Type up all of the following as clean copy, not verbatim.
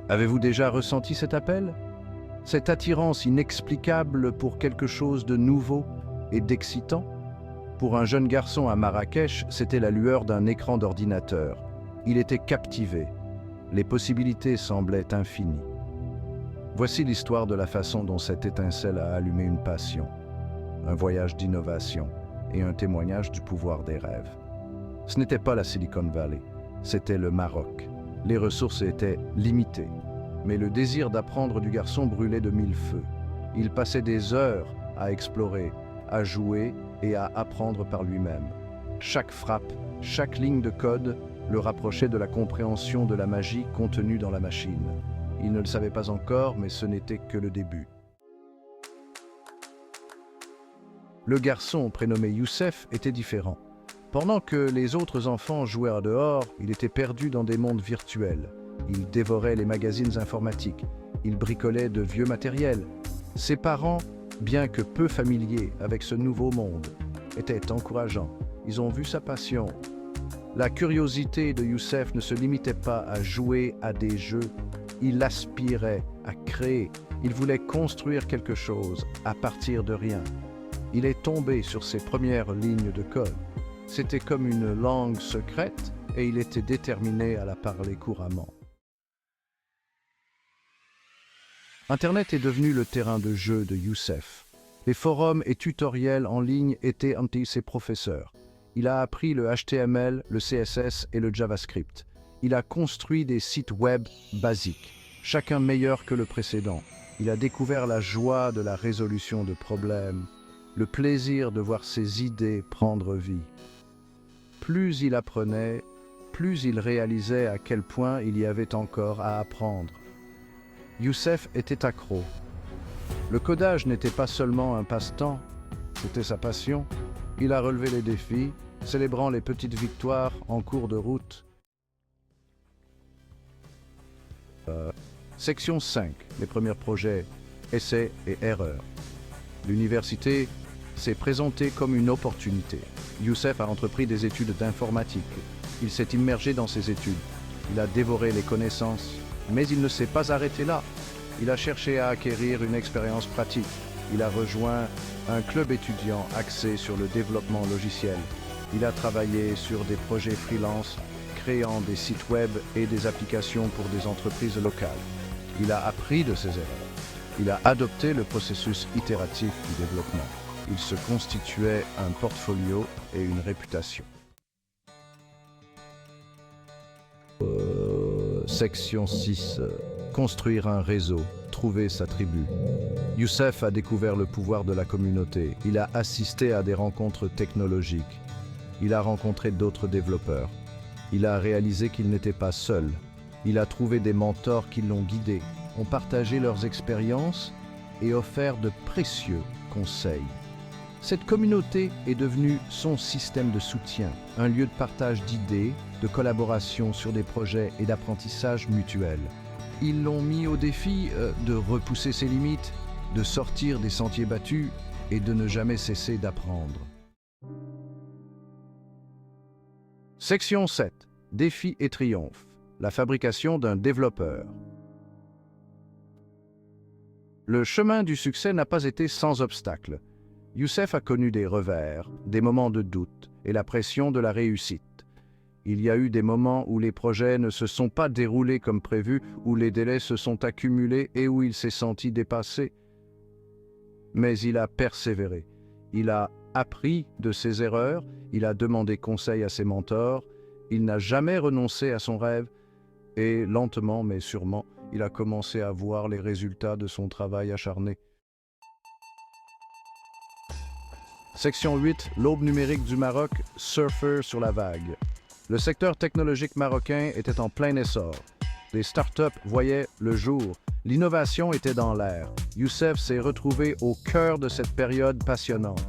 Avez-vous déjà ressenti cet appel? Cette attirance inexplicable pour quelque chose de nouveau et d'excitant? Pour un jeune garçon à Marrakech, c'était la lueur d'un écran d'ordinateur. Il était captivé. Les possibilités semblaient infinies. Voici l'histoire de la façon dont cette étincelle a allumé une passion, un voyage d'innovation et un témoignage du pouvoir des rêves. Ce n'était pas la Silicon Valley, c'était le Maroc. Les ressources étaient limitées, mais le désir d'apprendre du garçon brûlait de mille feux. Il passait des heures à explorer, à jouer et à apprendre par lui-même. Chaque frappe, chaque ligne de code le rapprochait de la compréhension de la magie contenue dans la machine. Il ne le savait pas encore, mais ce n'était que le début. Le garçon, prénommé Youssef, était différent. Pendant que les autres enfants jouaient à dehors, il était perdu dans des mondes virtuels. Il dévorait les magazines informatiques. Il bricolait de vieux matériels. Ses parents, bien que peu familiers avec ce nouveau monde, étaient encourageants. Ils ont vu sa passion. La curiosité de Youssef ne se limitait pas à jouer à des jeux. Il aspirait à créer. Il voulait construire quelque chose à partir de rien. Il est tombé sur ses premières lignes de code. C'était comme une langue secrète et il était déterminé à la parler couramment. Internet est devenu le terrain de jeu de Youssef. Les forums et tutoriels en ligne étaient ses professeurs. Il a appris le HTML, le CSS et le JavaScript. Il a construit des sites web basiques, chacun meilleur que le précédent. Il a découvert la joie de la résolution de problèmes, le plaisir de voir ses idées prendre vie. Plus il apprenait, plus il réalisait à quel point il y avait encore à apprendre. Youssef était accro. Le codage n'était pas seulement un passe-temps, c'était sa passion. Il a relevé les défis, célébrant les petites victoires en cours de route. Section 5, les premiers projets, essais et erreurs. L'université s'est présentée comme une opportunité. Youssef a entrepris des études d'informatique. Il s'est immergé dans ses études. Il a dévoré les connaissances, mais il ne s'est pas arrêté là. Il a cherché à acquérir une expérience pratique. Il a rejoint un club étudiant axé sur le développement logiciel. Il a travaillé sur des projets freelance, créant des sites web et des applications pour des entreprises locales. Il a appris de ses erreurs. Il a adopté le processus itératif du développement. Il se constituait un portfolio et une réputation. Section 6. Construire un réseau, trouver sa tribu. Youssef a découvert le pouvoir de la communauté. Il a assisté à des rencontres technologiques. Il a rencontré d'autres développeurs. Il a réalisé qu'il n'était pas seul. Il a trouvé des mentors qui l'ont guidé, ont partagé leurs expériences et offert de précieux conseils. Cette communauté est devenue son système de soutien, un lieu de partage d'idées, de collaboration sur des projets et d'apprentissage mutuel. Ils l'ont mis au défi de repousser ses limites, de sortir des sentiers battus et de ne jamais cesser d'apprendre. Section 7. Défis et triomphes. La fabrication d'un développeur. Le chemin du succès n'a pas été sans obstacles. Youssef a connu des revers, des moments de doute et la pression de la réussite. Il y a eu des moments où les projets ne se sont pas déroulés comme prévu, où les délais se sont accumulés et où il s'est senti dépassé. Mais il a persévéré. Il a appris de ses erreurs, il a demandé conseil à ses mentors, il n'a jamais renoncé à son rêve et lentement mais sûrement, il a commencé à voir les résultats de son travail acharné. Section 8, l'aube numérique du Maroc, surfeur sur la vague. Le secteur technologique marocain était en plein essor. Les startups voyaient le jour. L'innovation était dans l'air. Youssef s'est retrouvé au cœur de cette période passionnante.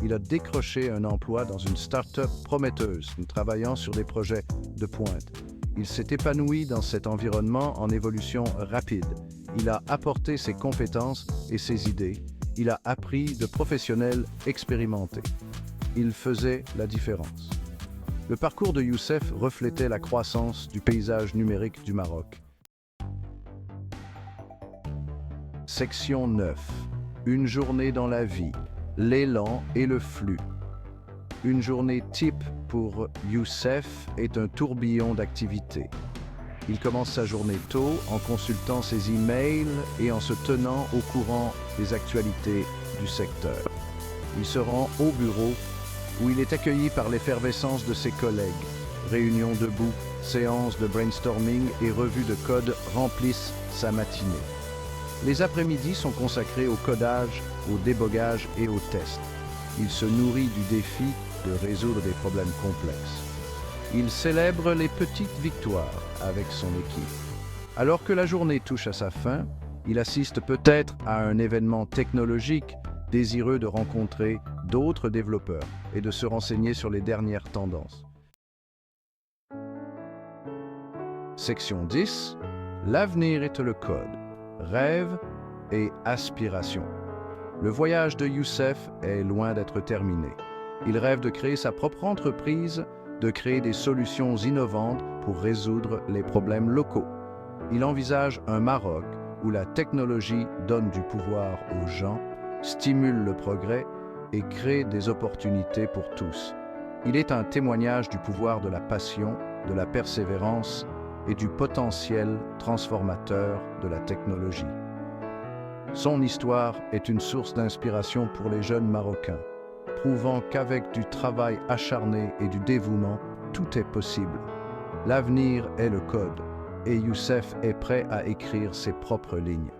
Il a décroché un emploi dans une start-up prometteuse, travaillant sur des projets de pointe. Il s'est épanoui dans cet environnement en évolution rapide. Il a apporté ses compétences et ses idées. Il a appris de professionnels expérimentés. Il faisait la différence. Le parcours de Youssef reflétait la croissance du paysage numérique du Maroc. Section 9. Une journée dans la vie, l'élan et le flux. Une journée type pour Youssef est un tourbillon d'activités. Il commence sa journée tôt en consultant ses emails et en se tenant au courant des actualités du secteur. Il se rend au bureau où il est accueilli par l'effervescence de ses collègues. Réunions debout, séances de brainstorming et revues de code remplissent sa matinée. Les après-midi sont consacrés au codage, au débogage et aux tests. Il se nourrit du défi de résoudre des problèmes complexes. Il célèbre les petites victoires avec son équipe. Alors que la journée touche à sa fin, il assiste peut-être à un événement technologique désireux de rencontrer d'autres développeurs et de se renseigner sur les dernières tendances. Section 10. L'avenir est le code. Rêve et aspiration. Le voyage de Youssef est loin d'être terminé. Il rêve de créer sa propre entreprise, de créer des solutions innovantes pour résoudre les problèmes locaux. Il envisage un Maroc où la technologie donne du pouvoir aux gens, stimule le progrès et crée des opportunités pour tous. Il est un témoignage du pouvoir de la passion, de la persévérance et du potentiel transformateur de la technologie. Son histoire est une source d'inspiration pour les jeunes Marocains, prouvant qu'avec du travail acharné et du dévouement, tout est possible. L'avenir est le code, et Youssef est prêt à écrire ses propres lignes.